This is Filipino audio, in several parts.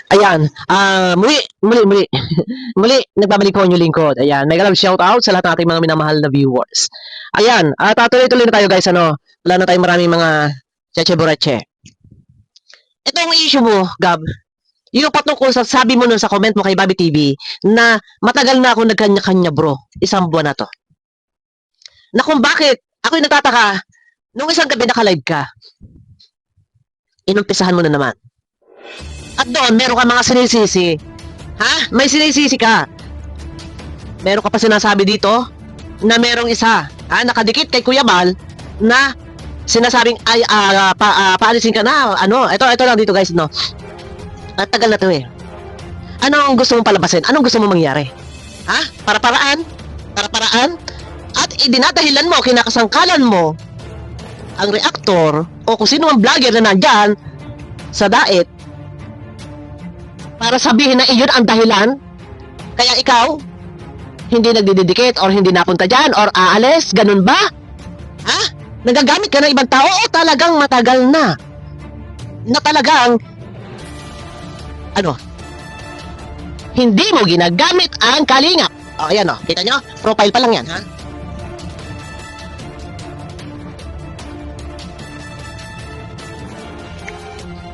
Ayan, muli, muli, nagbabalik po ang inyong lingkod. Ayan, mega love shoutout sa lahat ng ating mga minamahal na viewers. Ayan, tatuloy-tuloy na tayo guys, ano, wala na tayong maraming mga cheche-boreche. Itong issue mo, Gab, yung patungkol sa sabi mo nun sa comment mo kay Bobby TV na matagal na ako nagkanya-kanya bro, isang buwan na to. Na kung bakit, ako'y nagtataka, nung isang gabi naka-live ka, inumpisahan mo na naman. At doon, meron ka mga sinisisi. Ha? May sinisisi ka. Meron ka pa sinasabi dito na merong isa, nakadikit kay Kuya Bal na sinasabing ay paalisin ka na. Ano? Ito lang dito guys, no. At tagal na 'to eh. Anong gusto mong palabasin? Anong gusto mong mangyari? Ha? Para-paraan? Para-paraan? At idinadahilan mo, kinakasangkalan mo ang reactor o kung sino ang vlogger na nandyan sa daet para sabihin na iyon ang dahilan kaya ikaw hindi nagdididikit or hindi napunta dyan or aalis, ganun ba? Ha? Nagagamit ka ng ibang tao o talagang matagal na talagang hindi mo ginagamit ang kalingap. O, ayan o, kita nyo? Profile pa lang yan, ha?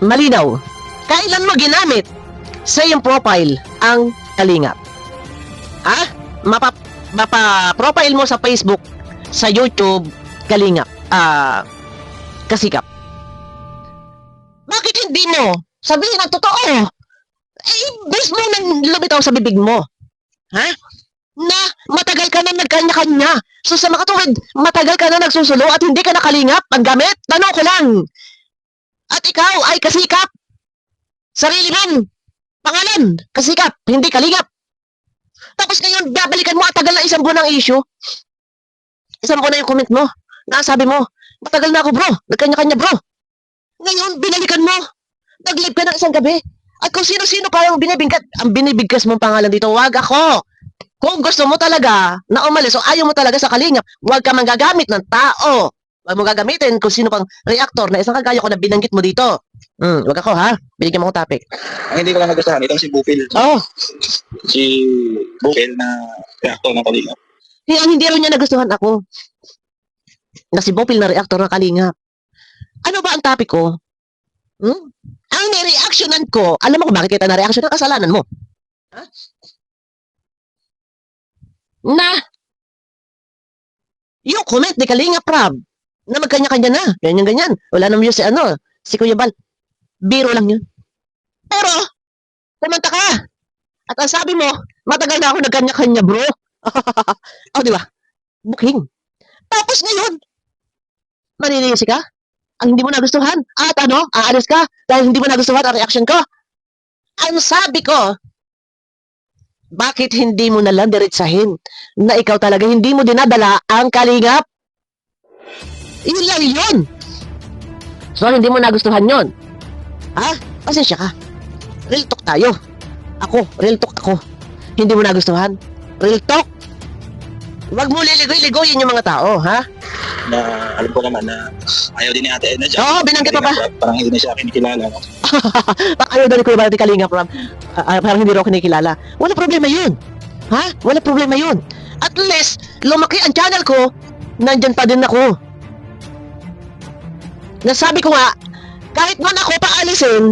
Malinaw. Kailan mo ginamit sa iyong profile ang kalingap? Ha? Mapa-profile mo sa Facebook, sa YouTube, kalingap, kasikap. Bakit hindi mo sabihin ang totoo? Bis mo nang lumitaw sa bibig mo. Ha? Na matagal ka na nagkanya-kanya. So sa mga tuwid, matagal ka na nagsusulo at hindi ka nakalingap ang gamit? Tanong ko lang. At ikaw ay kasikap. Sarili mong pangalan, kasikap, hindi kalingap. Tapos ngayon, babalikan mo at tagal na isang buwan ng issue. Isang buwan na yung comment mo. Nasabi mo, matagal na ako bro, nagkanya-kanya bro. Ngayon, binalikan mo. Nag-live ka ng isang gabi. At kung sino-sino pa yung binibigkas mong pangalan dito, wag ako. Kung gusto mo talaga na umalis o ayaw mo talaga sa kalingap, wag ka manggagamit ng tao. Wag mo gagamitin kung sino pang reactor na isang kagaya ko na binanggit mo dito. Wag ako ha. Binigyan mo akong topic. Ang hindi ko lang nagustuhan, itong si Bupil. Oh. Si Bupil na reactor ng Kalingap. Hindi rin niya nagustuhan ako. Na si Bopil na reactor ng kalingap. Ano ba ang topic ko? Ang nireactionan ko, alam mo kung bakit kita na-reaction ng kasalanan mo? Ha? Na yung comment ni Kalingap Rob na magkanya-kanya na, ganyan-ganyan. Wala naman yun si Kuya Bal. Biro lang yun. Pero, kumanta ka. At ang sabi mo, matagal na ako nagkanya-kanya bro. O, di ba? Booking. Tapos ngayon, maninisi ka? Ang hindi mo nagustuhan. At aalis ka dahil hindi mo nagustuhan ang reaction ko. Ang sabi ko, bakit hindi mo nalang diretsahin na ikaw talaga hindi mo dinadala ang kalingap? Yun lang yun. So, hindi mo nagustuhan yun. Ha? Pasensya ka. Real talk tayo. Real talk ako. Hindi mo nagustuhan. Real talk. Huwag mo liligoy-ligoyin yung mga tao, ha? Na alam ko naman na ayaw din ni Ate Edna dyan. Oo, binanggit mo ba? Parang hindi na siya kinikilala. Ayaw daw ni Kuya Bal ni Kalingap Rob. Parang hindi raw kinikilala. Wala problema yun. Ha? Wala problema yun. At least, lumaki ang channel ko, nandyan pa din ako. Nasabi ko nga, kahit man ako paalisin,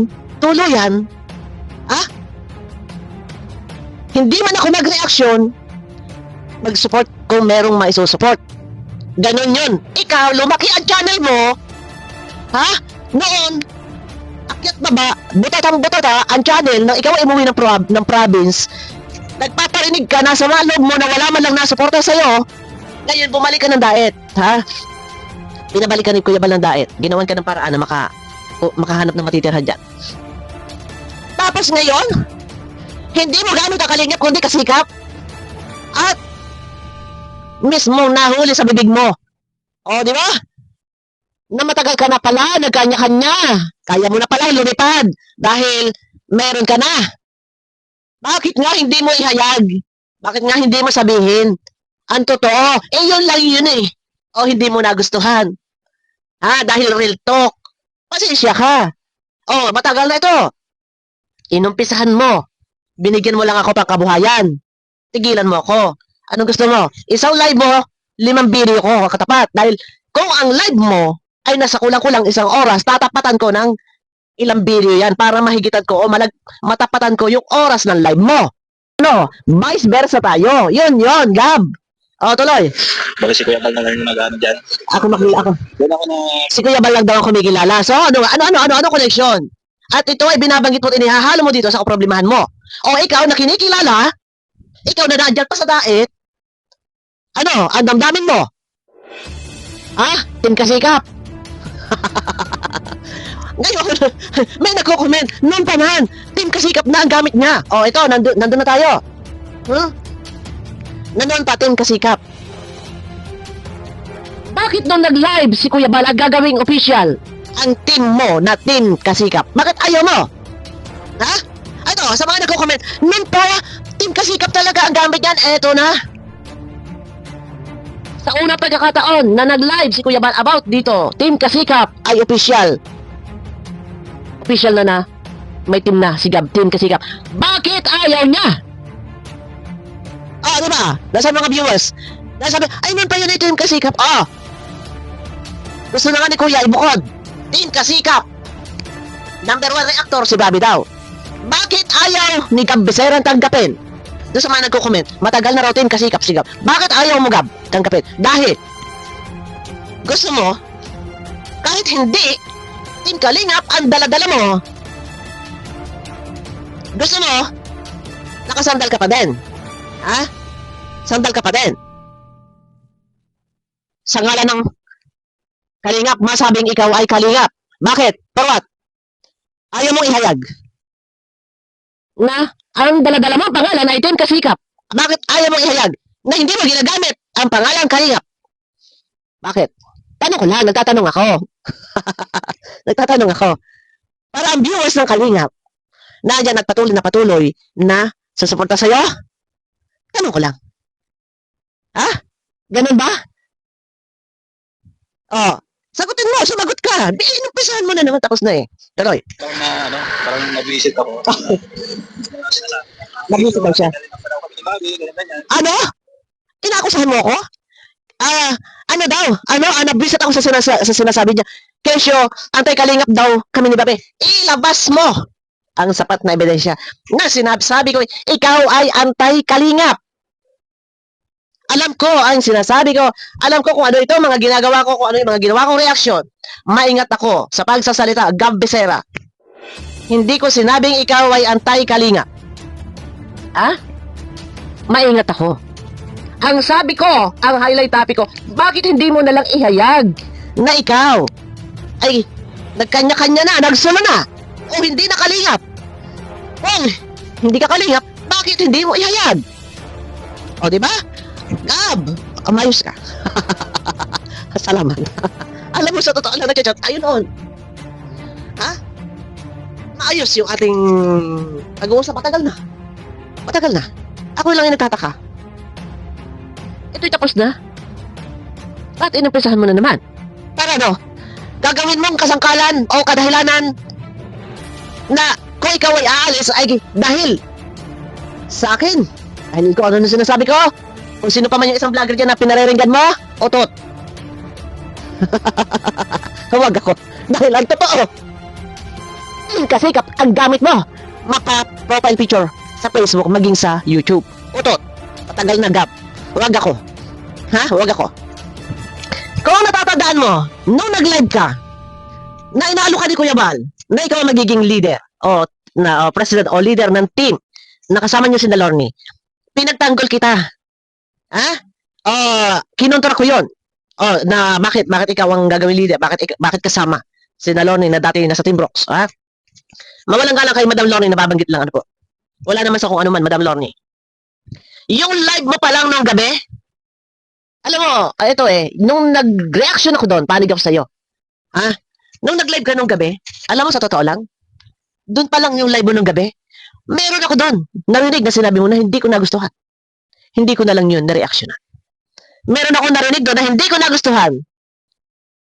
tuluyan, hindi man ako mag-reaction, mag-support kung merong maisusupport. Ganon yun. Ikaw, lumaki ang channel mo, noon, akyat baba, butata ang channel nang ikaw ay umuwi ng province, nagpaparinig ka, nasa loob mo na wala man lang nasuporta sa'yo, ngayon bumalik ka ng daet, Pinabalikan ni Kuya Bal ng daet. Ginawan ka ng paraan na makahanap ng matitirhan dyan. Tapos ngayon, hindi mo gamit ang kalingap kundi kasikap. At mismo nahuli sa bibig mo. O, di ba? Na matagal ka na pala, nagkanya-kanya. Kaya mo na pala lumipad dahil meron ka na. Bakit nga hindi mo ihayag? Bakit nga hindi mo sabihin? Ang totoo, yun lang yun eh. O hindi mo nagustuhan. Dahil real talk. Pasensya ka. Oh, matagal na ito. Inumpisahan mo. Binigyan mo lang ako pang kabuhayan. Tigilan mo ako. Anong gusto mo? Isang live mo, 5 video ko katapat. Dahil kung ang live mo ay nasa kulang-kulang 1 oras, tatapatan ko ng ilang video yan para mahigitan ko o matapatan ko yung oras ng live mo. Ano? Vice versa tayo. Yun, Gab. O, tuloy. Baka si Kuya Bal na lang yung nag-ano dyan. Ako. Doon ako na... Si Kuya Bal lang daw ang kumikilala. So, ano connection? At ito ay binabanggit mo at inihahalo mo dito sa problemahan mo. O, ikaw na kinikilala, ikaw na nandiyan pa sa dait, ano, ang damdamin mo? Ha? Team Kasikap. Ngayon, may nagko-comment, noon pa man, Team Kasikap na ang gamit niya. O, ito, nandun na tayo. Nandun pa, Team Kasikap. Bakit nung nag-live si Kuya Bal ang gagawing official ang team mo na Team Kasikap? Bakit ayaw mo? Ha? Ito, sa mga nagko-comment, noon pa, Team Kasikap talaga ang gamit niyan. Eto na. Sa unang pagkakataon na nag-live si Kuya Bal about dito, Team Kasikap ay official. Official na may team na si Gab, Team Kasikap. Bakit ayaw niya? Ah, di ba? Nasa mga viewers. Nasabi, ay, nun pa yun Team Kasikap. Ah. Gusto na nga ni Kuya ibukod. Team Kasikap. Number 1 reactor si Bobby daw. Bakit ayaw ni Gab Becerra tanggapin? Doon sa mga nagko-comment, matagal na raw Team Kasikap si Gab. Bakit ayaw mo Gab tanggapin? Dahil gusto mo, kahit hindi, Team Kalingap ang dala-dala mo. Gusto mo, nakasandal ka pa din. Ha? Sandal ka pa din. Sa ngalan ng Kalingap, masabing ikaw ay Kalingap. Bakit? For what? Ayaw mong ihayag na ang dala-dala mo ang pangalan ay Team Kasikap. Bakit ayaw mong ihayag na hindi mo ginagamit ang pangalan Kalingap? Bakit? Tanong ko lang, nagtatanong ako. Nagtatanong ako. Para ang viewers ng Kalingap na dyan nagpatuloy na susuporta sa'yo, tanong ko lang. Ha? Ganun ba? Oh, sagutin mo, sumagot ka. Di, inumpisahan mo na naman, tapos na eh. Tuloy. Parang nag-visit ako. Nag-visit daw siya. Ano? Inakusahan mo ako? Ano daw? Nag-visit ako sa sinasabi niya. Kesyo, anti-Kalingap daw kami ni Babe. Ilabas mo ang sapat na ebidensya na sinasabi ko, ikaw ay anti-Kalingap. Alam ko ang sinasabi ko. Alam ko kung ano ito, mga ginagawa ko, kung ano yung mga ginawa kong reaksyon. Maingat ako sa pagsasalita, Gab Becerra. Hindi ko sinabing ikaw ay anti-Kalingap. Ha? Maingat ako. Ang sabi ko, ang highlight topic ko, bakit hindi mo nalang ihayag na ikaw ay nagkanya-kanya na, nagsulo na, o hindi na Kalingap? Kung hindi ka Kalingap, bakit hindi mo ihayag? O, di ba? Gab, umayos ka. Salamat. Alam mo, sa totoo lang nagchat, ayun on. Ha? Maayos yung ating pag-uusap. Matagal na. Ako lang yung nagtataka. Ito'y tapos na. At inumpisahan mo na naman. Para ano? Gagawin mong kasangkalan o kadahilanan na kung ikaw ay aalis ay dahil sa akin. Dahil ko ano na sinasabi ko. Kung sino pa man yung isang vlogger dyan na pinareringgan mo, otot. Huwag ako. Dahil ang totoo. Kasi ang gamit mo, mapa-profile picture sa Facebook maging sa YouTube. Otot. Patagal na Gab. Huwag ako. Ha? Huwag ako. Kung natatandaan mo, nung nag-live ka, na inaalo ka ni Kuya Bal, na ikaw ang magiging leader, o president o leader ng team, nakasama niyo si Lorne, pinagtanggol kita. Ha? Kinontra ko yun. Na bakit ikaw ang gagawin leader? Bakit kasama si Lorne na dati nasa Team Brooks? Ha? Mawalang galang kay Madam Lorne, nababanggit lang ano po. Wala naman sa kung ano man, Madam Lorne. Yung live mo pa lang nung gabi, alam mo, ito nung nag-reaction ako doon, panig ako sa'yo. Ha? Nung nag-live ka nung gabi, alam mo sa totoo lang, doon pa lang yung live mo nung gabi, meron ako doon, narinig na sinabi mo na hindi ko nagustuhan. Hindi ko na lang yun na-reactionan. Meron ako narinig doon na hindi ko nagustuhan.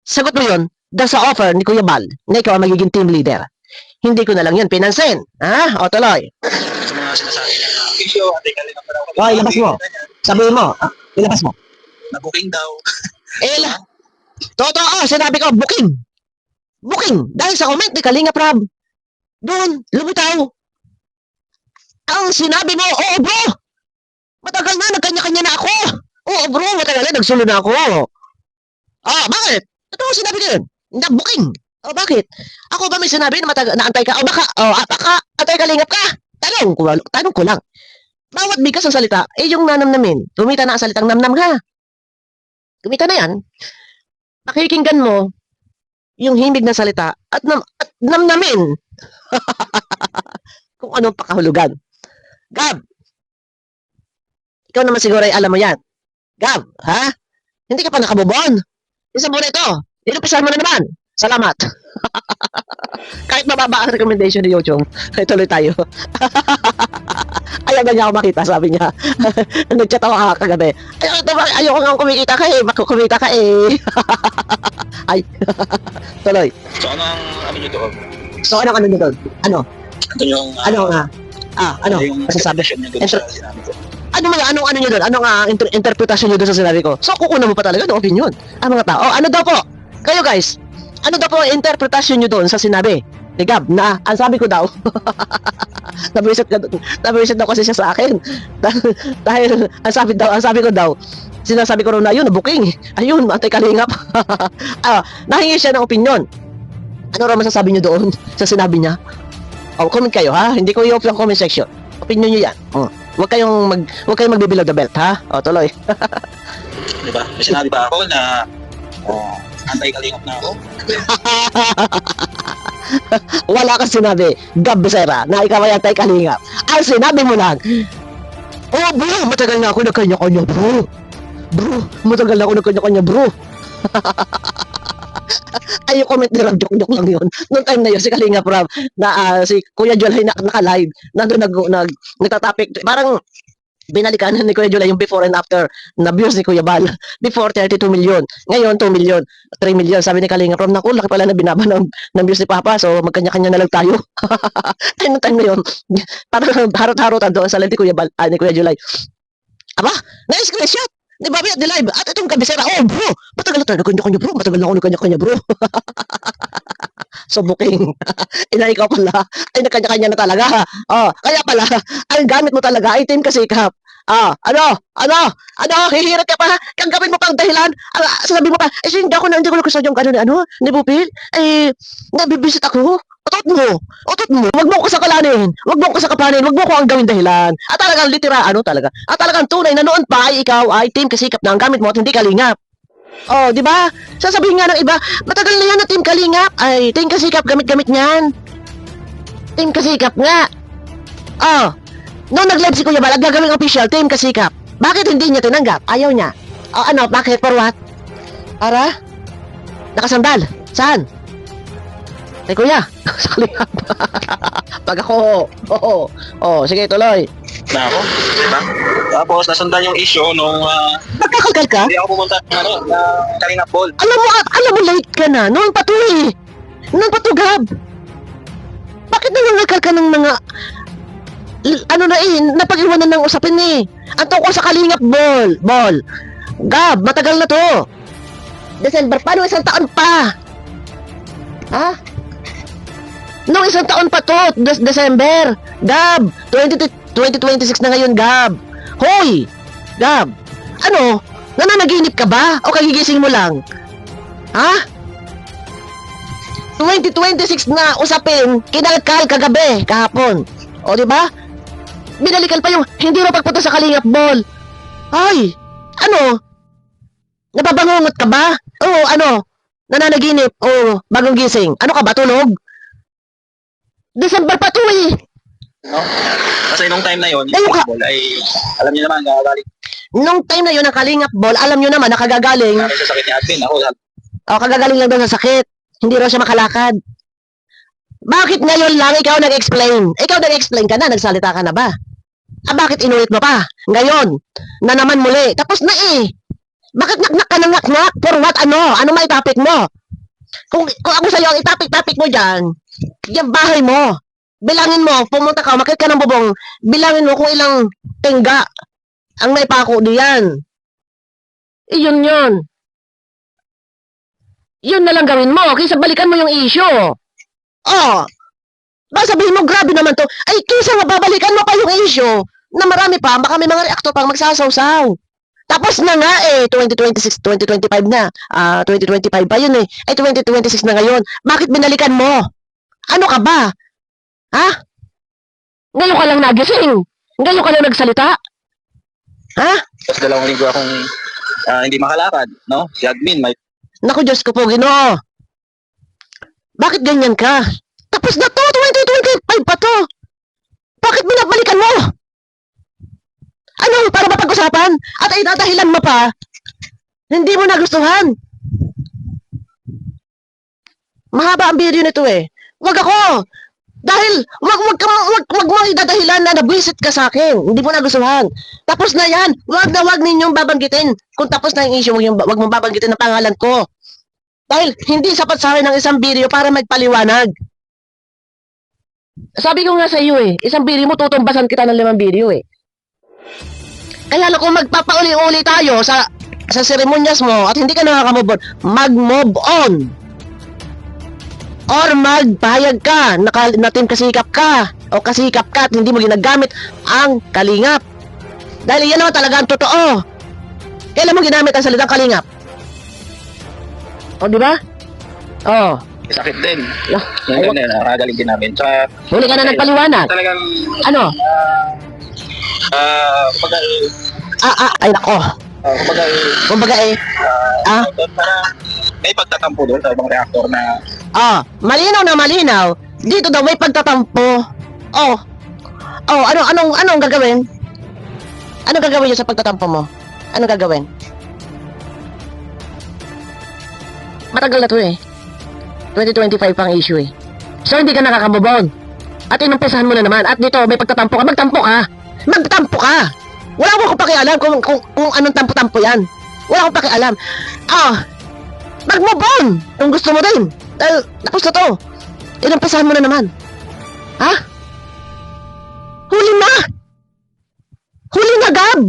Sagot mo yun, dahil sa offer ni Kuya Bal na ikaw ang magiging team leader. hindi ko na lang yun pinansin. Ha? O, tuloy. Sa mga sinasabi niya. Issue, ate, kalingap daw. Oh, ilabas mo. Sabihin mo. Ilabas mo. Na-booking daw. Totoo, sinabi ko, booking. Booking. Dahil sa comment ni Kalinga Prab. Doon, lumitaw. Ang sinabi mo, oo bro. Matagal na, nagkanya-kanya na ako. Oo bro, matagal na, nagsulo na ako. Ah, bakit? Totoo sinabi ko yun. Na-booking. Oh, bakit? Ako ba may sinabi na naantay ka? O baka, baka, antay kalingap ka? Tanong ko lang. Bawat bigkas ng salita, yung nanamnamin. Kumita na ang salitang namnam ka. Kumita na yan. Pakikinggan mo yung himig ng salita at namnamin. Kung anong pakahulugan. Gab, ikaw naman siguro ay alam mo yan. Gab, ha? Hindi ka pa nakabubon. Isa muna ito. Inupisan mo na naman. Salamat. Kahit mababa ang recommendation ni Yochong, ay tuloy tayo. Ayaw na niya ako makita, sabi niya. Nag-chat ako kagabi. Ayoko nga kumikita ka eh. Kumita ka eh. Ay. Tuloy. So, ano nyo doon? So, ano nyo doon? Ano? Ito yung... Ano nga? Ano? Yung Masasabi? interpretation nyo doon sa sinabi ko. Ano nyo doon? Ano nga interpretasyon nyo doon sa sinabi ko? So, kukunan mo pa talaga ng opinion. Ang mga tao. Ano daw po? Kayo guys, ano daw po ang interpretasyon nyo doon sa sinabi ni Gab na ang sabi ko daw nabisit daw kasi siya sa akin dahil ang sabi ko daw sinasabi ko raw na yun, booking ayun, antay kalingap. Nahingi siya ng opinion. Ano raw masasabi nyo doon sa sinabi niya? Comment kayo ha, hindi ko i-off yung comment section, opinion nyo yan. Huwag kayong magbibilaw the belt ha. Tuloy. Diba? May sinabi ba ako na antay-kalingap na ako? Wala kang sinabi, Gab Becerra, na ikaw ay antay-kalingap. Ang sinabi mo lang, bro, matagal na ako nagkanya-kanya, bro. Bro, matagal na ako nagkanya-kanya, bro. Ay, yung comment nila, joke lang yun. Noong time na yun, si Kalinga Prab, si Kuya Joel ay naka-live, nandun nagtatapik, parang binalikan ni Kuya Joel yung before and after na views ni Kuya Bal. Before 32 million, ngayon 2 million, 3 million. Sabi ni Kalinga Prab, naku, laki pala na binaba ng views ni Papa, so magkanya-kanya na lang tayo. Ay, noong time na yun, parang harot-harotan doon sa live ni Kuya Bal, ni Kuya Joel. Aba, na-screenshot ni Bobby at ni live. At itong kabisera, bro, matagal na tayo nagkanya-kanya bro, matagal na ako nagkanya-kanya bro. So booking. Ikaw pala ay nagkanya-kanya na talaga. Kaya pala ang gamit mo talaga ay team kasikap. Hihirit ka pa, kang gawin mo pang dahilan. Sabi mo pa, hindi ko nagustuhan yung ni Bupil, nabibisit ako. Otot mo, wag mo ko sa kalanin, wag mo ko sa kapanin, wag mo ko ang gawin dahilan. At talagang talagang tunay na noon pa ay ikaw ay team kasikap na ang gamit mo at hindi kalingap. Di ba? Sasabihin nga ng iba, matagal na yan na team kalingap. Ay, team kasikap, gamit-gamit niyan. Team kasikap nga. Noong nag-live si Kuya Bal, gagawing official, team kasikap. Bakit hindi niya tinanggap? Ayaw niya. Bakit? For what? Para? Nakasandal. Saan? Ay, Kuya. Sa kalingap. Pag ako, sige, tuloy. Na ako, diba? Tapos, nasundan yung issue nung... Nagkakalkal ka? Hindi ako pumunta ng Kalingap Ball. Alam mo, late ka na. Noon pa to eh. Noon pa to, Gab. Bakit nangangalkal ka ng mga... napag-iwanan ng usapin eh. Ang tungkol sa Kalingap Ball. Gab, matagal na to. December, paano isang taon pa? Ha? Nung isang taon pa to, December. Gab, 2026 na ngayon, Gab. Hoy! Gab, nananaginip ka ba? O kagigising mo lang? Ha? 2026 na usapin, kinalkal kagabi, kahapon. O, di ba? Binalikal pa yung hindi raw pagpunta sa Kalingap Ball. Ay, nababangungot ka ba? Nananaginip? Bagong gising. Ano ka ba, tulog? December pa to eh. No? Kasi nung time na yun, Ayun ka. Ball ay, alam niyo naman, nakagaling Nung time na yun, ang Kalingap Ball, alam nyo naman, nakagagaling. sa sakit ni Admin. Ako, Kagagaling lang daw sa sakit. Hindi raw siya makalakad. Bakit ngayon lang ikaw nag-explain? Ikaw nag-explain ka na, nagsalita ka na ba? Bakit inulit mo pa? Ngayon, na naman muli. Tapos na eh. Bakit naknak ka ng naknak? For what? Ano may topic mo? Kung ako sa'yo, ang itapik-tapik mo dyan, yung bahay mo. Bilangin mo, pumunta ka, makit ka ng bubong, bilangin mo kung ilang tingga ang naipako diyan. Iyon yun. Yun na lang gawin mo, kaysa balikan mo yung issue. Oh, baka sabihin mo, grabe naman to. Ay, kaysa nga babalikan mo pa yung issue, na marami pa, baka may mga reactor pang magsasawsaw. Tapos na nga 2026, 2025 na. 2025 pa yun Ay, 2026 na ngayon. Bakit binalikan mo? Ano ka ba? Ha? Ngayon ka lang nagising. Ngayon ka lang nagsalita. Ha? Tapos 2 linggo akong hindi makalakad, no? Si admin, may Naku, Diyos ko po, Ginoo. Bakit ganyan ka? Tapos na to, 2025 pa to. Bakit binabalikan mo? Ano, para ba pag-usapan? At ay dadahilan mo pa, hindi mo nagustuhan. Mahaba ang video nito Wag ako. Dahil, wag mo idadahilan na nabwisit ka sa akin. Hindi mo nagustuhan. Tapos na yan. Wag ninyong babanggitin. Kung tapos na yung issue, wag mong babanggitin ang pangalan ko. Dahil, hindi sapat sa akin ng isang video para magpaliwanag. Sabi ko nga sa iyo isang video mo, tutumbasan kita ng 5 video Kaya lang kung magpapauli-uli tayo sa seremonyas mo at hindi ka nakaka-move on, mag-move on. Or magpahayag ka na team kasikap ka o kasikap ka at hindi mo ginagamit ang kalingap. Dahil yan naman talaga ang totoo. Kailan mo ginamit ang salitang kalingap? O, di ba? Oh. sakit din. Lah, Yung ganun, nakagaling din namin. Tsaka, huli ka na ng paliwanag. talagang, Ano? kumbaga, Ay nako. kumbaga, Kumbaga para may pagtatampo doon sa ibang reactor na malinaw na malinaw. Dito daw may pagtatampo. Anong gagawin? Anong gagawin niyo sa pagtatampo mo? Anong gagawin? Matagal na to 2025 pang issue So hindi ka nakakabobon. At inumpisahan mo na naman. At dito may pagtatampo ka. Magtampo ka. Magtampo ka. Wala akong pakialam kung anong tampo-tampo yan. Wala akong pakialam. Mag-move on kung gusto mo din. Dahil tapos na to. Inumpisahan mo na naman. Ha? Huli na! Huli na, Gab!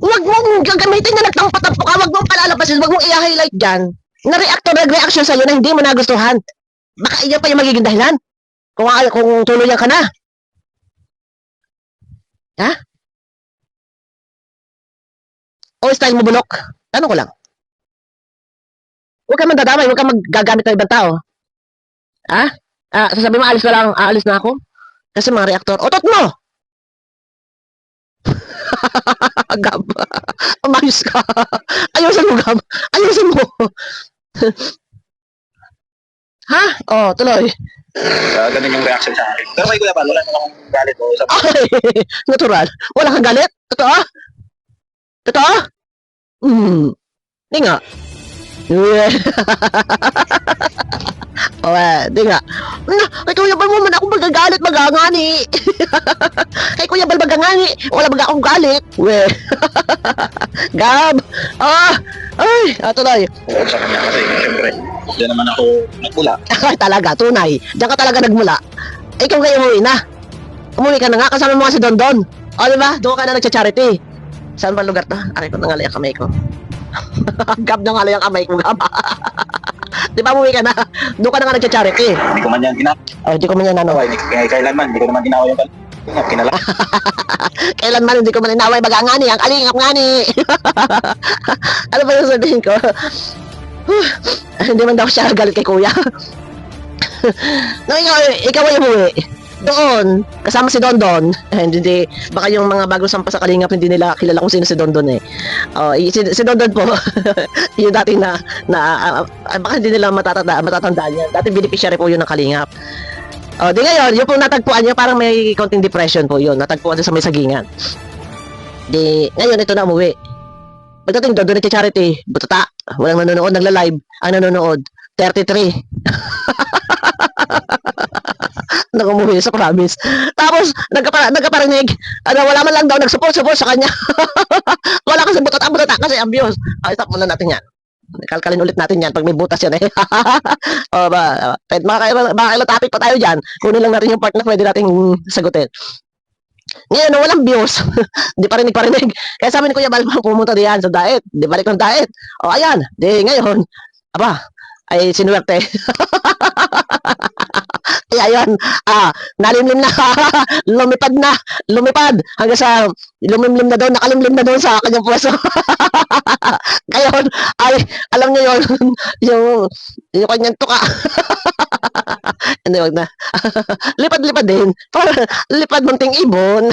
Huwag mong gagamitin na nagtampo-tampo ka. Huwag mong palalabasin. Huwag mong i-highlight dyan. Na-reactor, nag-reaction sa'yo na hindi mo nagustuhan. Baka iyan pa yung magiging dahilan. Kung tuluyan ka na. Ha? O style mo bulok? Tanong ko lang. Huwag ka mandadamay, huwag ka magagamit ng ibang tao. Ha? Sasabi mo, alis ka lang, aalis na ako? Kasi mga reaktor, otot mo! Gab, umayos ka. Ayusin mo, Gab. Ayusin mo. Ha? Tuloy. ganun yung reaction sa akin. Pero kay Kuya Pal, wala naman akong galit o sa Ay, natural. Wala kang galit? Totoo? Totoo? Di nga. Di nga. Kay Kuya Bal mo man ako magagalit, magangani. Kay Kuya Bal magangani, wala baga akong galit. Gab. Tuloy. sa kanya kasi siyempre, diyan naman ako nagmula. Ay, talaga, tunay. Diyan ka talaga nagmula. Ikaw kayo umuwi na. Umuwi ka na nga, kasama mo nga si Dondon. Diba? Doon ka na nagcha-charity. Saan ba lugar to? Aray ko, nangalay ang kamay ko. Gab, nangalay ang kamay ko, Gab. Di ba, umuwi ka na? Doon ka na nga nagcha-charity. Hindi ko man yan ginawa. Hindi ko man yan Kailanman, hindi ko naman ginawa yung kinala. Kailanman hindi ko man inaway magangani, ang kalingap ngani. Ano ba yung sabihin ko? Hindi man daw siya galit kay Kuya. No, ikaw ay umuwi. Doon, kasama si Dondon. Hindi, baka yung mga bagong sampa sa Kalingap, hindi nila kilala kung sino si Dondon si Dondon po, yung dati na baka hindi nila matatandaan yan. Dati beneficiary po yun ng Kalingap. Di ngayon, yung pong natagpuan niya, parang may konting depression po yun. Natagpuan siya sa may sagingan. Di, ngayon, ito na umuwi. Pagdating doon, charity, butata. Walang nanonood, nagla-live. Ang nanonood, 33. Nag-umuwi sa province. Tapos, nagkaparinig, wala man lang daw, nag-support sa kanya. Wala kasi butata kasi ambios. Stop muna natin yan. Kalkalin ulit natin yan pag may butas yan eh. O ba, makakailang topic pa tayo dyan. Kunin lang natin yung part na pwede nating sagutin. Ngayon, walang views. Hindi parinig. Kaya sabi ni Kuya Bal, pumunta diyan sa diet. Di balik ng diet. O ayan, di ngayon, aba, ay sinuwerte. Kaya yun, nalimlim na, lumipad, hanggang sa nakalimlim na doon sa kanyang puwesto. Ngayon, ay, alam niyo yun, yung kanyang tuka. Hindi, wag na. Lipad-lipad din. Para lipad munting ibon.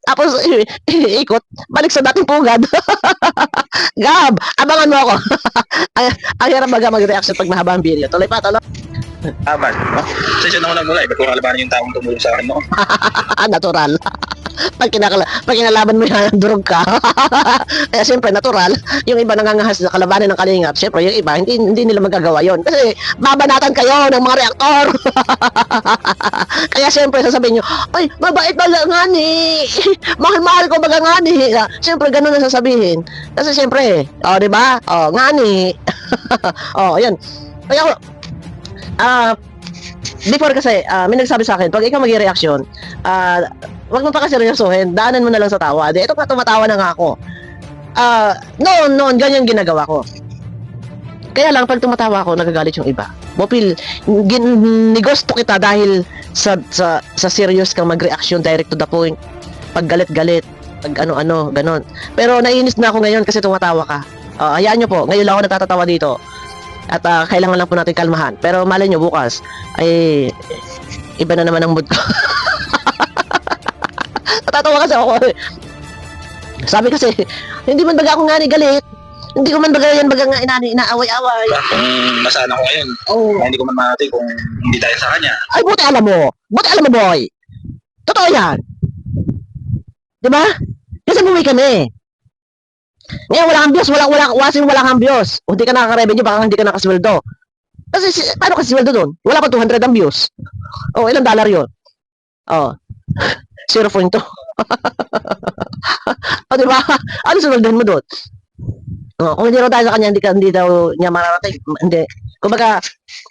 Tapos, ikot, balik sa dating pugad. Gab, abangan mo ako. ang hirap baga mag-reaction pag mahaba ang video. Tuloy pa, tuloy. Aman. Session ako nagmula. Iba't ko kalabanan yung taong tumulong sa akin mo. Natural. Pag kinalaban mo yan, durog ka. Kaya siyempre, natural. Yung iba nangangahas na kalabanin ng kalingap. Siyempre, yung iba, hindi nila magagawa yon. Kasi, babanatan kayo ng mga reaktor. Kaya siyempre, sasabihin nyo, ay, mabait ba nga ni? Mahal-mahal ko baga nga ni? Siyempre, ganun na sasabihin. Kasi siyempre, di ba? Nga ni. Yan. Kaya, before kasi, may nagsabi sa akin, pag ikaw mag-reaction, wag mo pa kasi seryosohin, daanan mo na lang sa tawa. Di, ito nga, tumatawa na nga ako. Noon, ganyan ginagawa ko. Kaya lang, pag tumatawa ako, nagagalit yung iba. Mopil, nigosto kita dahil sa serious kang mag-reaction, direct to the point. Pag galit-galit, pag ano-ano, ganon. Pero naiinis na ako ngayon kasi tumatawa ka. Hayaan nyo po, ngayon lang ako natatawa dito. At kailangan lang po natin kalmahan. Pero malay nyo bukas, ay iba na naman ang mood ko. Natatawa kasi ako. Sabi kasi, hindi man baga ako nga ni galit. Hindi ko man baga yan baga nga inaaway-away. Kung nasaan ako ngayon, hindi ko man mamatay kung hindi dahil sa kanya. Ay, buti alam mo. Buti alam mo, boy. Totoo yan. Diba? Kasi buwi kami. Ngayon, wala kang views. Wala kang views. O, hindi ka nakaka-revenue, baka hindi ka nakasweldo. Kasi, paano ka sweldo doon? Wala pa 200 ang views. Ilang dollar yun? 0.2. Diba? Ano sweldohan mo doon? Kung hindi raw tayo sa kanya, hindi daw niya mararating. Hindi. Kumbaga,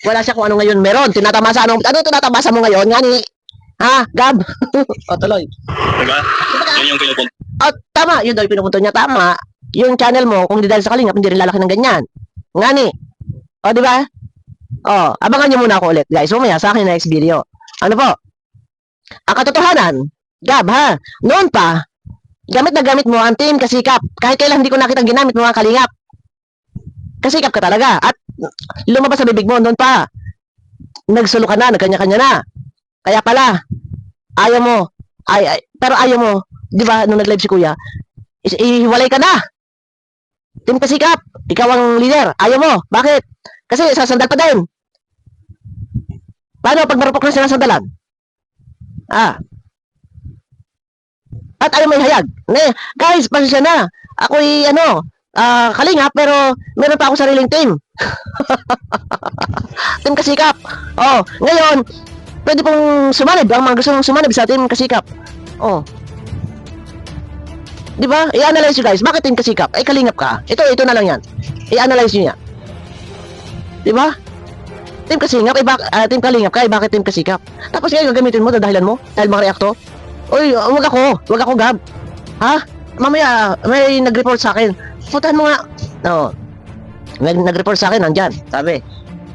wala siya kung ano ngayon meron. Tinatamasa, ano tinatamasa mo ngayon? Nga ni, Gab? Tuloy. Diba? Yun yung pinupunto. Tama. Yun daw yung pinupunto niya. Tama. Yung channel mo, kung di dahil sa kalingap, hindi rin lalaki ng ganyan. Nga ni. Di ba? Abangan niyo muna ako ulit, guys. Mamaya sa akin next video. Ano po? Ang katotohanan, Gab, noon pa, gamit na gamit mo ang team kasikap. Kahit kailan hindi ko nakita ginamit mo ang kalingap. Kasikap ka talaga. At lumabas sa bibig mo, noon pa. Nagsulo ka na, nagkanya-kanya na. Kaya pala, ayaw mo. Pero ayaw mo, di ba, nung nag-live si Kuya, ihiwalay ka na. Team kasikap, ikaw ang leader. Ayaw mo. Bakit? Kasi sasandal pa din. Paano pag marupok na sinasandalan? At ayaw may hayag. Guys, pasensya na. Ako'y kalingap, pero meron pa ako sariling team. Team kasikap. Ngayon, pwede pong sumanib. Ang mga gusto mong sumanib sa team kasikap. Di ba? I-analyze nyo guys. Bakit team kasikap? Ay, kalingap ka. Ito na lang yan. I-analyze nyo yan. Di ba? Team kasikap, team kalingap ka, bakit team kasikap? Tapos ngayon, gagamitin mo, dadahilan mo, dahil mga reakto. Uy, wag ako, Gab. Mamaya, may nag-report sa akin. Putahan mo nga. May nag-report sa akin, nandyan. Sabi,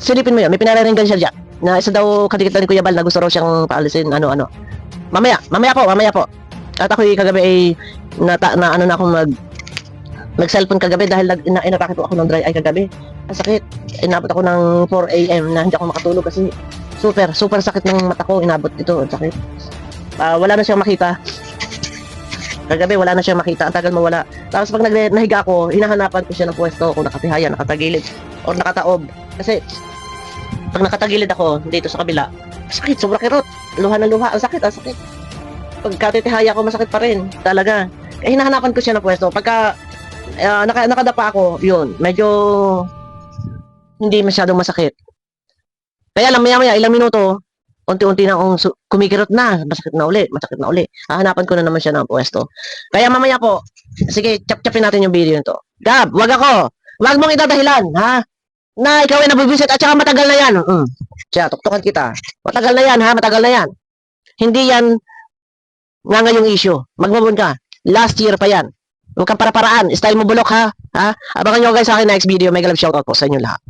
silipin mo yun, may pinararinggan siya dyan. Na isa daw kadikit ni Kuya Bal na gusto raw siyang paalisin, ano. Mamaya po. At ako'y kagabi ay nag-cellphone kagabi dahil inatake po ako ng dry eye kagabi. Ang sakit. Inabot ako ng 4 AM na hindi ako makatulog kasi super sakit ng mata ko. Inabot ito. Ang sakit. Wala na siyang makita. Kagabi wala na siyang makita. Ang tagal mawala. Tapos pag nahiga ako, hinahanapan ko siya ng pwesto kung nakatihaya, nakatagilid, o nakataob. Kasi pag nakatagilid ako dito sa kabila, sakit. Sobrang kirot. Luha na luha. Ang sakit. Pag katitihaya ko, masakit pa rin. Talaga. Hinahanapan ko siya ng pwesto. Pagka nakadapa ako, yun, medyo hindi masyadong masakit. Kaya lang maya ilang minuto, unti-unti na akong kumikirot na, masakit na uli. Hahanapan ko na naman siya ng pwesto. Kaya mamaya po, sige, chap-chapin natin yung video nito. Gab, wag ako. Huwag mong idadahilan, ha? Na ikaw ay nabibisit at saka matagal na yan. Siya, tuktukan kita. Matagal na yan, ha? Matagal na yan. Hindi yan nga ngayong issue. Mag-move on ka. Last year pa yan. Huwag kang para-paraan. Style mo bulok, ha? Ha? Abangan nyo guys sa akin next video. Mega love shoutout po sa inyo lahat.